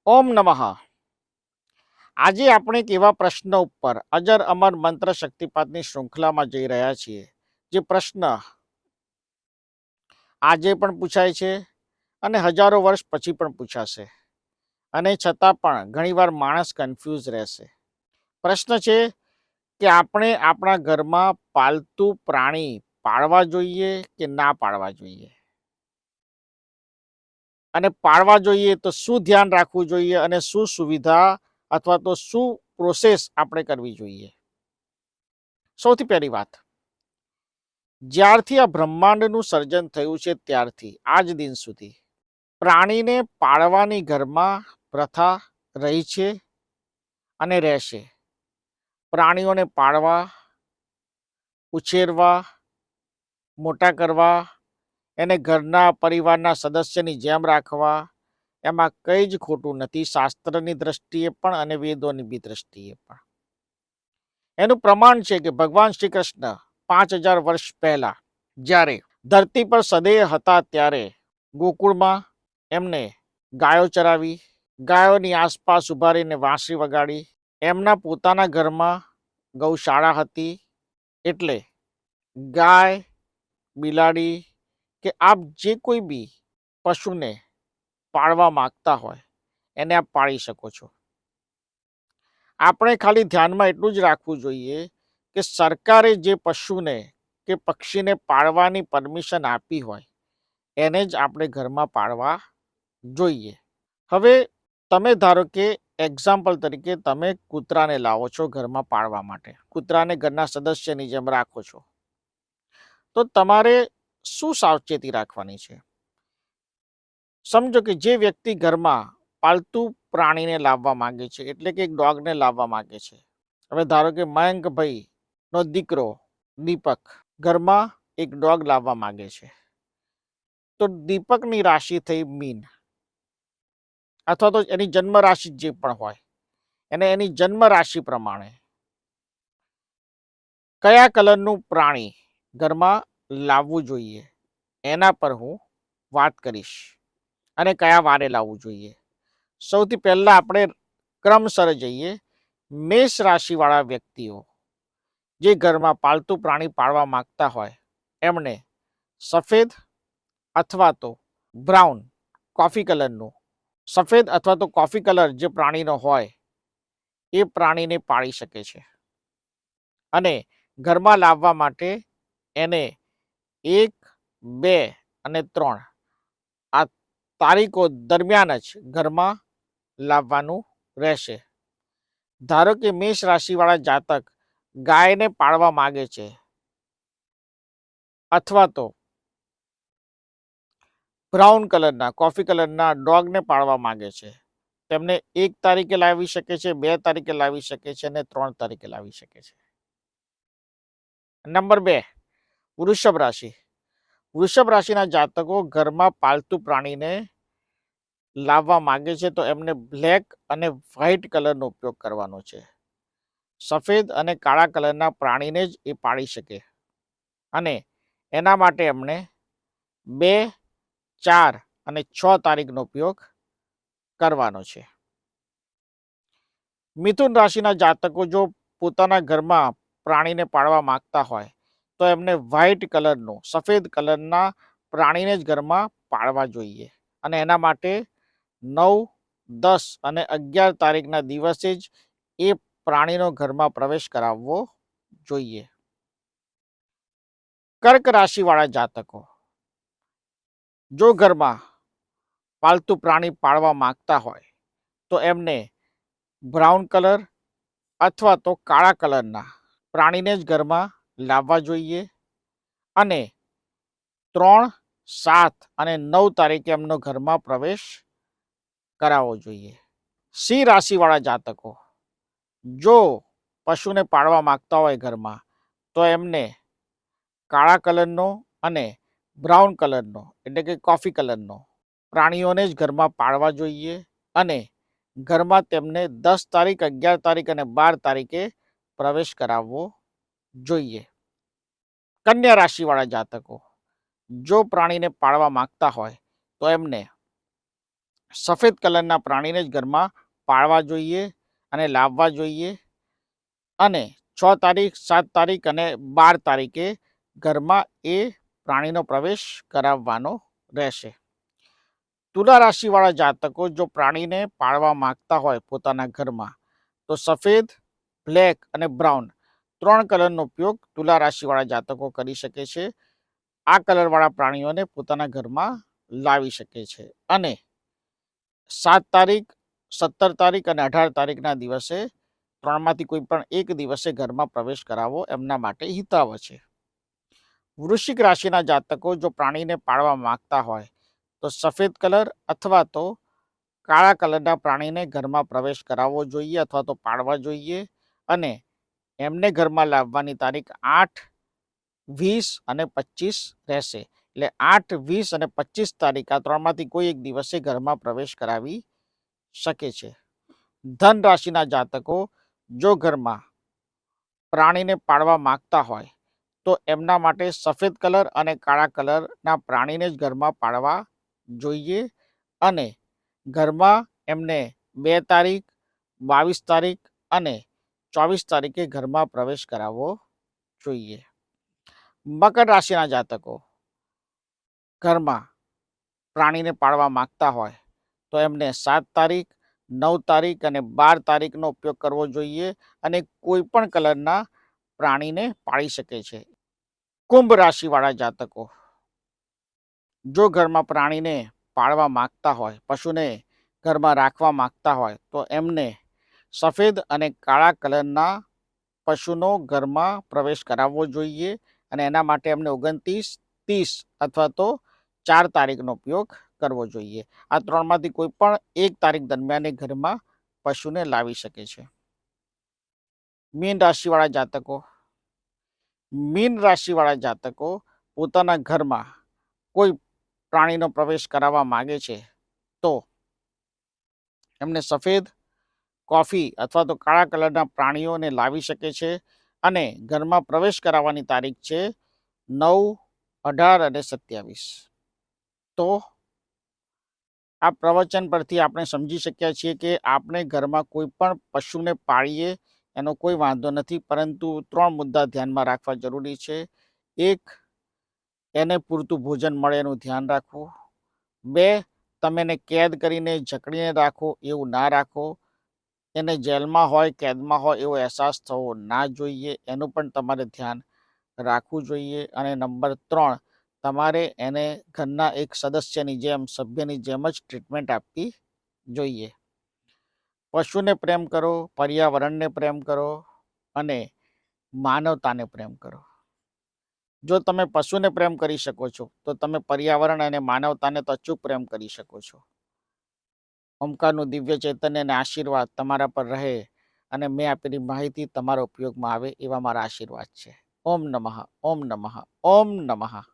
ઓમ નમઃ. આજે આપણે એક એવા પ્રશ્ન ઉપર અજર અમર મંત્ર શક્તિપાતની શૃંખલામાં જઈ રહ્યા છીએ, જે પ્રશ્ન આજે પણ પૂછાય છે અને હજારો વર્ષ પછી પણ પૂછાશે, અને છતાં પણ ઘણીવાર માણસ કન્ફ્યુઝ રહેશે. પ્રશ્ન છે કે આપણે આપણા ઘરમાં પાલતુ પ્રાણી પાળવા જોઈએ કે ના પાળવા જોઈએ, અને પાળવા જોઈએ તો શું ધ્યાન રાખવું જોઈએ, અને શું સુવિધા અથવા તો શું પ્રોસેસ આપણે કરવી જોઈએ. સૌથી પહેલી વાત, જ્યારથી આ બ્રહ્માંડનું સર્જન થયું છે ત્યારથી આજ દિન સુધી પ્રાણીને પાળવાની ઘરમાં પ્રથા રહી છે અને રહેશે. પ્રાણીઓને પાળવા, ઉછેરવા, મોટા કરવા, એને ઘરના પરિવારના સદસ્યની જેમ રાખવા, એમાં કંઈ જ ખોટું નથી, શાસ્ત્રની દ્રષ્ટિએ પણ અને વેદોની બી દ્રષ્ટિએ પણ. એનું પ્રમાણ છે કે ભગવાન શ્રી કૃષ્ણ 5000 વર્ષ પહેલા જ્યારે ધરતી પર સદેહ હતા ત્યારે ગોકુળમાં એમને ગાયો ચરાવી, ગાયોની આસપાસ ઉભા રહીને વાંસળી વગાડી. એમના પોતાના ઘરમાં ગૌશાળા હતી, એટલે ગાય, બિલાડી કે આપ જે કોઈ બી પશુને પાળવા માંગતા હોય એને આપ પાળી શકો છો. આપણે ખાલી ધ્યાનમાં એટલું જ રાખવું જોઈએ કે સરકારે જે પશુને કે પક્ષીને પાળવાની પરમિશન આપી હોય એને જ આપણે ઘરમાં પાળવા જોઈએ. હવે તમે ધારો કે એક્ઝામ્પલ તરીકે તમે કૂતરાને લાવો છો ઘરમાં પાળવા માટે, કૂતરાને ઘરના સદસ્યની જેમ રાખો છો, તો તમારે શું સાવચેતી રાખવાની છે? સમજો કે જે વ્યક્તિ ઘરમાં પાલતુ પ્રાણીને લાવવા માંગે છે, એટલે કે એક ડોગને લાવવા માંગે છે. હવે ધારો કે મયંકભાઈનો દીકરો દીપક ઘરમાં એક ડોગ લાવવા માંગે છે, તો દીપકની રાશિ થઈ મીન, અથવા તો એની જન્મ રાશિ જે પણ હોય એને એની જન્મ રાશિ પ્રમાણે કયા કલરનું પ્રાણી ઘરમાં લાવવું જોઈએ એના પર હું વાત કરીશ, અને કયા વારે લાવવું જોઈએ. સૌથી પહેલા આપણે ક્રમસર જઈએ. મેષ રાશિવાળા વ્યક્તિઓ જે ઘરમાં પાલતુ પ્રાણી પાળવા માંગતા હોય એમણે સફેદ અથવા તો બ્રાઉન કોફી કલરનું, સફેદ અથવા તો કોફી કલર જે પ્રાણીનો હોય એ પ્રાણીને પાળી શકે છે. અને ઘરમાં લાવવા માટે એને 1, 2 અને 3 આ તારીખો દરમિયાન જ ઘરમાં લાવવાનું રહેશે. ધારો કે મેષ રાશિવાળા જાતક ગાયને પાળવા માંગે છે, અથવા તો બ્રાઉન કલરના કોફી કલરના ડોગને પાળવા માંગે છે, તેમને 1 તારીખે લાવી શકે છે, 2 તારીખે લાવી શકે છે અને 3 તારીખે લાવી શકે છે. નંબર 2, વૃષભ રાશિ. વૃષભ રાશિના જાતકો ઘરમાં પાલતુ પ્રાણીને લાવવા માંગે છે, તો એમને બ્લેક અને વ્હાઇટ કલરનો ઉપયોગ કરવાનો છે. સફેદ અને કાળા કલરના પ્રાણીને જ એ પાળી શકે, અને એના માટે એમણે 2, 4 અને 6 તારીખનો ઉપયોગ કરવાનો છે. મિથુન રાશિના જાતકો જો પોતાના ઘરમાં પ્રાણીને પાળવા માંગતા હોય તો એમને વ્હાઇટ કલરનું, સફેદ કલરના પ્રાણીને જ ઘરમાં પાળવા જોઈએ, અને એના માટે 9, 10 અને 11 તારીખના દિવસે જ એ પ્રાણીનો ઘરમાં પ્રવેશ કરાવવો જોઈએ. કર્ક રાશિવાળા જાતકો જો ઘરમાં પાલતુ પ્રાણી પાળવા માંગતા હોય તો એમને બ્રાઉન કલર અથવા તો કાળા કલરના પ્રાણીને જ ઘરમાં લાવવા જોઈએ, અને 3, 7 અને 9 તારીખે એમનો ઘરમાં પ્રવેશ કરાવવો જોઈએ. સિંહ રાશિવાળા જાતકો જો પશુને પાળવા માંગતા હોય ઘરમાં, તો એમને કાળા કલરનો અને બ્રાઉન કલરનો એટલે કે કોફી કલરનો પ્રાણીઓને જ ઘરમાં પાળવા જોઈએ, અને ઘરમાં તેમને 10 તારીખ, 11 તારીખ અને 12 તારીખે પ્રવેશ કરાવવો જોઈએ. કન્યા રાશિવાળા જાતકો જો પ્રાણીને પાળવા માંગતા હોય તો એમને સફેદ કલરના પ્રાણીને જ ઘરમાં પાળવા જોઈએ અને લાવવા જોઈએ અને 6 તારીખ, 7 તારીખ અને 12 તારીખે ઘરમાં એ પ્રાણીનો પ્રવેશ કરાવવાનો રહેશે. તુલા રાશિવાળા જાતકો જો પ્રાણીને પાળવા માંગતા હોય પોતાના ઘરમાં તો સફેદ, બ્લેક અને બ્રાઉન 3 કલરનો ઉપયોગ તુલા રાશિવાળા જાતકો કરી શકે છે. આ કલરવાળા પ્રાણીઓને પોતાના ઘરમાં લાવી શકે છે અને 7 તારીખ, 17 તારીખ અને 18 તારીખના દિવસે 3માંથી કોઈ પણ એક દિવસે ઘરમાં પ્રવેશ કરાવવો એમના માટે હિતાવહ છે. વૃશ્ચિક રાશિના જાતકો જો પ્રાણીને પાળવા માંગતા હોય તો સફેદ કલર અથવા તો કાળા કલરના પ્રાણીને ઘરમાં પ્રવેશ કરાવવો જોઈએ અથવા તો પાળવા જોઈએ અને એમને ઘરમાં લાવવાની તારીખ 8, 20 અને 25 રહેશે. એટલે 8, 20 અને 25 તારીખ આ 3માંથી કોઈ એક દિવસે ઘરમાં પ્રવેશ કરાવી શકે છે. ધન રાશિના જાતકો જો ઘરમાં પ્રાણીને પાળવા માંગતા હોય તો એમના માટે સફેદ કલર અને કાળા કલરના પ્રાણીને જ ઘરમાં પાળવા જોઈએ અને ઘરમાં એમને 2 તારીખ, 22 તારીખ અને 24 તારીખે ઘરમાં પ્રવેશ કરાવવો જોઈએ. મકર રાશિના જાતકો ઘરમાં પ્રાણીને પાળવા માંગતા હોય તો એમને 7 તારીખ, 9 તારીખ અને 12 તારીખનો ઉપયોગ કરવો જોઈએ અને કોઈ પણ કલરના પ્રાણીને પાળી શકે છે. કુંભ રાશિવાળા જાતકો જો ઘરમાં પ્રાણીને પાળવા માંગતા હોય, પશુને ઘરમાં રાખવા માંગતા હોય તો એમને સફેદ અને કાળા કલરના પશુનો ઘરમાં પ્રવેશ કરાવવો જોઈએ અને એના માટે એમને 29, 30 અથવા તો 4 તારીખનો ઉપયોગ કરવો જોઈએ. આ 3માંથી કોઈ પણ એક તારીખ દરમિયાન એ ઘરમાં પશુને લાવી શકે છે. મીન રાશિવાળા જાતકો પોતાના ઘરમાં કોઈ પ્રાણીનો પ્રવેશ કરાવવા માંગે છે તો એમને સફેદ, કોફી અથવા તો કાળા કલરના પ્રાણીઓને લાવી શકે છે અને ઘરમાં પ્રવેશ કરાવવાની તારીખ છે 9, 18 અને 27. તો આ પ્રવચન પરથી આપણે સમજી શક્યા છીએ કે આપણે ઘરમાં કોઈ પણ પશુને પાળીએ એનો કોઈ વાંધો નથી, પરંતુ 3 મુદ્દા ધ્યાનમાં રાખવા જરૂરી છે. 1, એને પૂરતું ભોજન મળે એનું ધ્યાન રાખવું. 2, તમે એને કેદ કરીને જકડીને રાખો એવું ના રાખો. એને જેલમાં હોય, કેદમાં હોય એવો અહેસાસ થવો ના જોઈએ, એનું પણ તમારે ધ્યાન રાખવું જોઈએ. અને નંબર 3, તમારે એને ઘરના એક સદસ્યની જેમ, સભ્યની જેમ જ ટ્રીટમેન્ટ આપવી જોઈએ. પશુને પ્રેમ કરો, પર્યાવરણને પ્રેમ કરો અને માનવતાને પ્રેમ કરો. જો તમે પશુને પ્રેમ કરી શકો છો તો તમે પર્યાવરણ અને માનવતાને તો અચૂક પ્રેમ કરી શકો છો. ઓમકારનું દિવ્ય ચૈતન્ય અને આશીર્વાદ તમારા પર રહે અને મેં આપેલી માહિતી તમારા ઉપયોગમાં આવે એવા મારા આશીર્વાદ છે. ઓમ નમઃ, ઓમ નમઃ, ઓમ નમઃ.